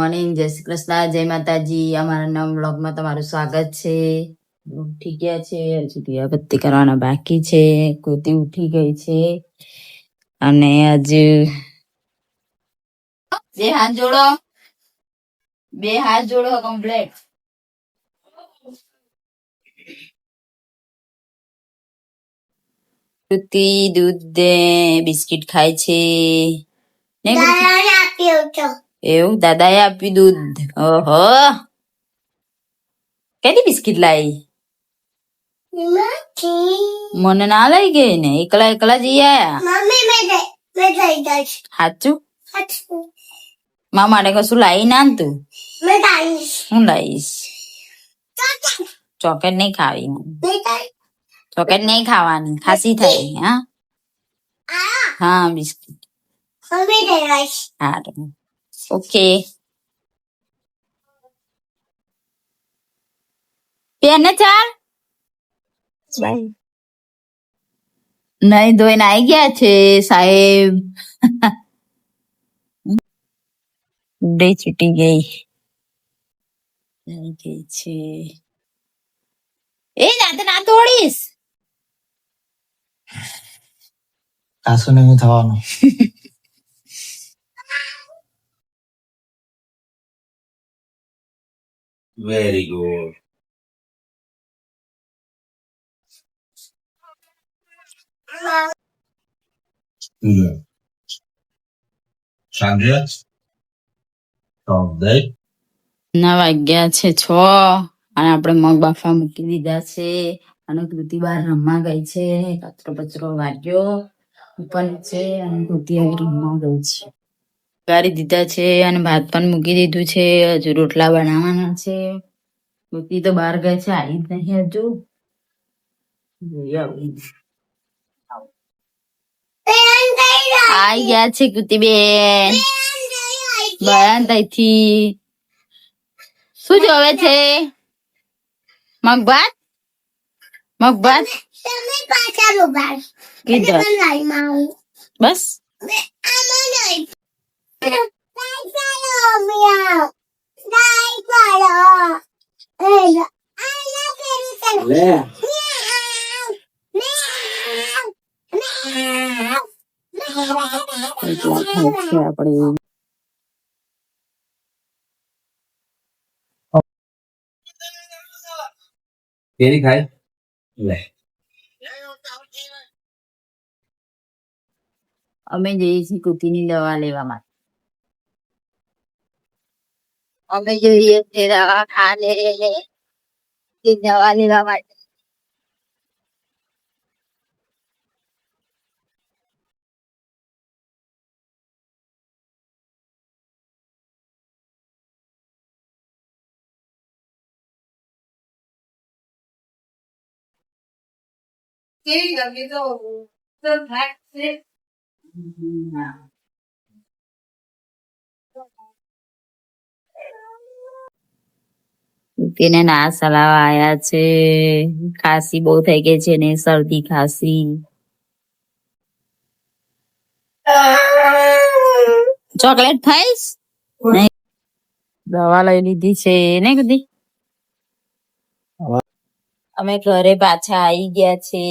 Morning, જય શ્રી કૃષ્ણ, જય માતાજી. અમારા નવા બ્લોગમાં તમારું સ્વાગત છે. ઉઠી ગયા છે, હજુ દીવાબત્તી કરવાના બાકી છે. કૃતિ ઉઠી ગઈ છે અને હજુ બે હાથ જોડો, બે હાથ જોડો કમ્પ્લેટ. કૃતિ દૂધ દે બિસ્કિટ ખાય છે ને એવું દાદાએ આપ્યું દૂધ. ઓહો, કેની બિસ્કિટ લાવી? મને ના લઈ ગઈ ને, એકલા એકલા જઈ આયા. સાચું? મા માટે કશું લાવી ના તું? હું લાવીશ? ચોકલેટ નહીં ખાવી, ચોકલેટ નહીં ખાવાની, ખાંસી થાય. હા હા, બિસ્કિટ. સારું, ઓકે. પેને ચાલ બાય. નહીં ધોઈને આવી ગયા છે સાહેબ. ડે છૂટી ગઈ છે. એ જાતે ના તોડીશ. કાસુ નહીં થવાનું. Very good. સાંજે 9 વાગ્યા છે 6 અને આપણે મગ બાફા મૂકી દીધા છે અને કૃતિ બહાર રમવા ગઈ છે. કચરો પચરો વાગ્યો ઉપર છે અને કૃતિ હવે રમવા ગઈ છે. ગાળી દીધા છે અને ભાત પણ મૂકી દીધું છે. હજુ રોટલા બનાવવાના છે. કૃતિ તો બહાર ગઈ છે, આવી જ નહીં હજુ. આવી ગયા છે કૃતિ બેન બયાન તઈથી. શું જોવે છે? મગભાત? મગભાત બસ. આપણે કેરી ખાય લે. અમે જઈએ છીએ કૃતિની દવા લેવા માટે. અમે જોઈએ છીએ દવાખાને દવા લેવા માટે. તેને ના સલાવા આયા છે. ખાંસી બહુ થઈ ગઈ છે ને, શરદી ખાંસી. ચોકલેટ ખાઈશ? દવા લઈ લીધી છે ને કદી. અમે ઘરે પાછા આવી ગયા છે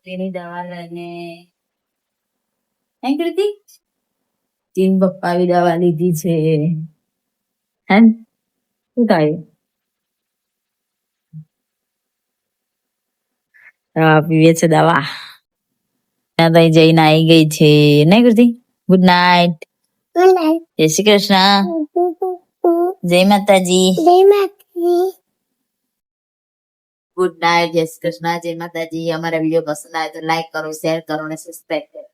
તેની દવા લઈને. હે કૃતિ? તીન પપ્પા બી દવા લીધી છે. હે શું થાય? દવા પીવે છે દવા. ત્યાં તઈ જઈને આવી ગઈ છે ને કૃતિ. Good night. જય શ્રી કૃષ્ણ. જય માતાજી. ગુડ નાઇટ, જય શ્રી કૃષ્ણ, જય માતાજી. અમારા વિડીયો પસંદ આવે તો લાઈક કરો, શેર કરો અને સબસ્ક્રાઈબ કરો.